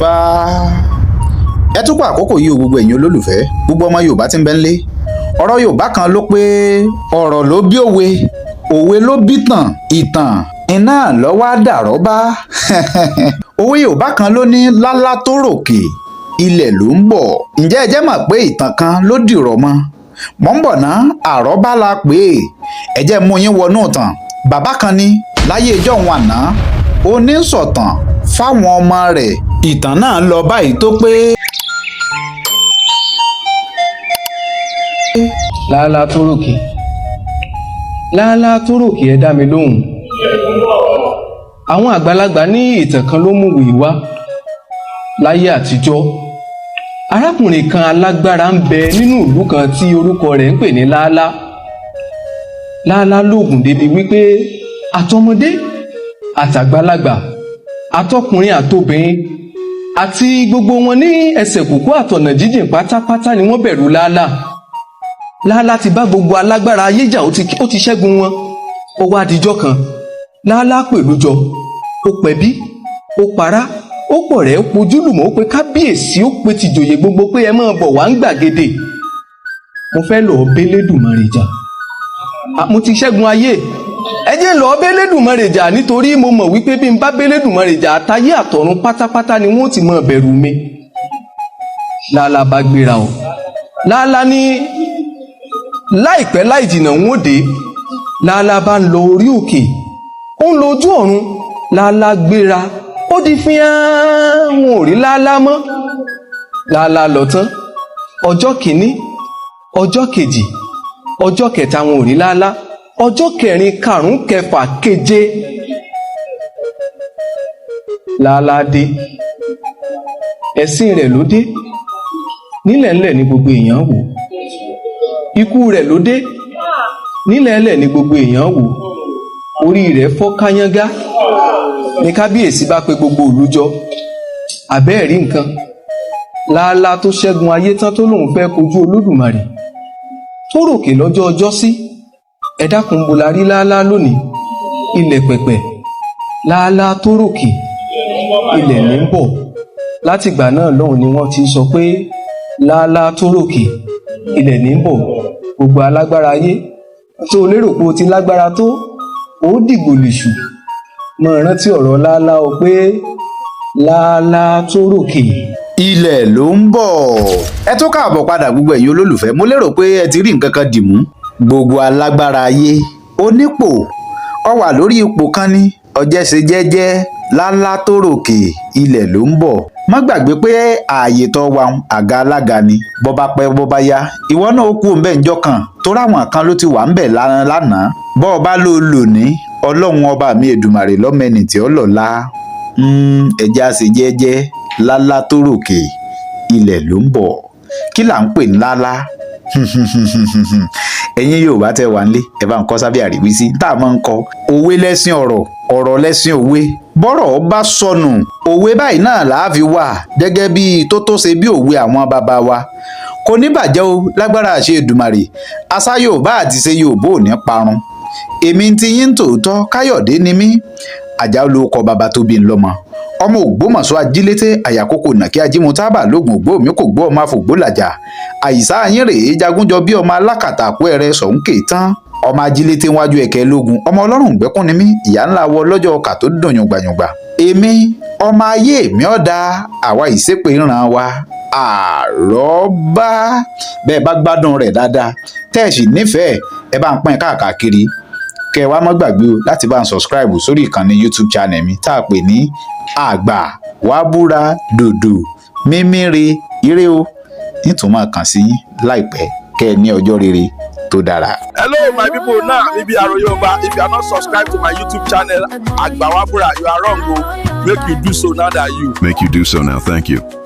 Yorùbá. Ẹ tún kú àkókò yìí o gbogbo ẹ̀yin olólùfẹ́, gbogbo ọmọ Yorùbá tí ń bẹ ńlé. Ọ̀rọ̀ Yorùbá kan ló pé ọ̀rọ̀ ló bí òwe, òwe ló bí tàn, ìtàn iná ló wá dàrọ́bá. Òwe Yorùbá kan ló ní lálá tó ròkè ilẹ̀ ló ń bọ̀. Ǹjẹ́ ẹ jẹ́ mọ̀ pé ìtàn kan ló dìrọ̀ mọ́? Mọ̀ ń bọ̀ ná, àrọ́bá la pè é. Ẹ jẹ́ mú yín wọnú ìtàn. Bàbá kan ní láyé ijọ́ wọn àná, ó ní sọ̀tàn fáwọn ọmọ rẹ̀. Ìtàn náà lọ báyìí tó pé. Lálá tó ròkè, lálá tó ròkè, ẹ dá mi lóhùn. Àwọn àgbàlagbà ní ìtàn kan ló mú wèé wá. Láyé àtijọ́, arákùnrin kan alágbára ń bẹ nínú ìlú kan tí orúkọ rẹ̀ ń pè ní Lálá. Lálá lóògùn débi wípé àtọmọdé àtàgbàlagbà, àtọkùnrin àtobìnrin àti gbogbo wọn ní ẹsẹ̀ kùkú àtọ̀nà jíjìn pátápátá ni wọ́n bẹ̀rù Lálá. Lálá ti bá gbogbo alágbára ayé jà, ó ti ṣẹ́gun wọn. Ó wá dijọ́ kan, Lálá pẹ̀lú jọ, ó pẹ̀bí, ó pará, ó pọ̀ rẹ̀, ó pojúlùmọ̀, ó pe kábíyèsí, ó pe tìjòyè gbogbo pé ẹ máa bọ̀ wá ń gbàgede. Mo fẹ́ lọ́ọ́ b'Elédùmarè jà. Mo ti ṣẹ́gun ayé, ẹ jẹ́ lọ́ọ́ b'Elédùmarè jà, nítorí mo mọ̀ wípé bí n bá b'Elédùmarè jà, àtayé àtọ̀run pátápátá ni wọ́n ti máa bẹ̀rù mi. Lálá bá gbéra o. Lálá ní láìpẹ́ láì jìnnà ń dé. Lálá bá ń lọ orí òkè, ó ń lọ ojú ọ̀run. Lálá gbéra, ó di fíán, wọn ò rí Lálá mọ́. Lálá lọ tán, ọjọ́ kìíní, ọjọ́ kejì, ọjọ́ kẹta wọn ò rí Lálá, ọjọ́ kẹrin, karùn-ún, kẹfà, keje. Lálá dé, ẹ̀sìn rẹ̀ ló dé, nílẹ̀ńlẹ̀ ni gbogbo èèyàn wò. Ikú rẹ̀ ló dé, nílẹ̀ńlẹ̀ ni gbogbo èèyàn wò. Orí rẹ̀ fọ́ káyángá, ní kábíyèsí bá pe gbogbo ìlú jọ. Àbẹ́ẹ̀ rí nǹkan, Lálá tó ṣẹ́gun ayé tán tó lóun fẹ́ kojú Olódùmarè, tó ròkè lọ́jọ́ ọjọ́sí. Ẹ dákun, bo la rí Lálá lónìí? Ilẹ̀ pẹ̀pẹ̀. Lálá tó ròkè ilẹ̀ ní ń bọ̀. Látìgbà náà lọ́hùn ni wọ́n ti sọ pé Lálá tó ròkè ilẹ̀ ní ń bọ̀. Gbogbo alágbára ayé tó lérò pé o ti lágbára tó, ó dìgbò lèṣù. Mo rántí ọ̀rọ̀ Lálá o pé Lálá tó ròkè Ilẹ̀ ló ń bọ̀. Ẹ tó káàbọ̀ padà gbogbo ẹ̀yin olólùfẹ́. Mo lérò pé ẹ ti rí nǹkan kan dìmú. Gbogbo alágbára ayé, onípò, ó wà lórí ipò kan ní ọjẹ́ ṣe jẹ́jẹ́. Lálá tó ròkè ilẹ̀ ló ń bọ̀. Má gbàgbé pé ààyè tó wà àga alága ni. Bó bá pẹ́ bó bá yá, ìwọ náà ó kú ńbẹ̀ ńjọ́ kan. Torí àwọn kan ló ti wà ńbẹ̀ lánàá. Bó o bá lò lò ní, Ọlọ́run ọba mi Èdùmàrè lọ́mẹ́ni tí ó lọ́la. Ẹja ṣe jẹ́jẹ́. Lálá tó ròkè ilẹ̀ ló ń bọ̀. Kí là ń pè ní Lálá? Ẹ̀yin Yorùbá tẹ́ wà nílé, ẹ bá ń kọ sábẹ́ àríwísí tá a máa ń kọ. Òwe lẹ́sìn ọ̀rọ̀, ọ̀rọ̀ lẹ́sìn òwe. Bọ́rọ̀ bá sọnù, òwe báyìí náà làá fi wà, gẹ́gẹ́ bí tó ṣe bí òwe àwọn bàbá wa. Kò ní bàjẹ́ o, lágbára àṣẹ Èdùmàrè. Àṣà Yorùbá àti ṣe Yorùbá ò ní parun. Èmi ti yín tòótọ́, Káyọ̀dé ni mí. Àjàó ló kọ bàbá tó bí n lọ́mọ. Ọmọ Ògbómọ̀ṣọ́ ajílété àyàkókò nàkí ajímútábà lóògùn ògbó mi kò gbọ́ ọmọ àfògbó làjà. Àyíṣà yín rèé jagunjọ bí ọmọ alákàtà àpò ẹrẹ sọ̀húnkè tán. Ọmọ ajílété wájú ẹ̀kẹ́ lógun, ọmọ ọlọ́run gbẹ́kún ni mí, ìyá ńlá wọ lọ́jọ́ ọkà tó dùn yùngbàyùngbà. Èmi ọmọ ayé mi ọ̀dà, àwa ìṣépè ìran wa. Àrọ́bá. Bẹ́ẹ̀ bá gbádùn rẹ̀ dáadáa, tẹ́ẹ̀sì nífẹ̀ẹ́, ẹ bá ń pín káàkiri. Kẹ́ wá má gbàgbé o láti bá ń subscribe sórí ìkànnì YouTube channel mi tá a pè ní Àgbà Wá Búra Dòdò Mímíre. Ire o, nítorí máa kàn sí yín láìpẹ́. Kẹ́ ẹ ní ọjọ́ rere tó dára. Hello my people, now Ibi Aro Yoruba. If you are not subscribed to my YouTube channel Àgbà Wá Búra, you are wrong o. Make you do so now. Thank you. Thank you.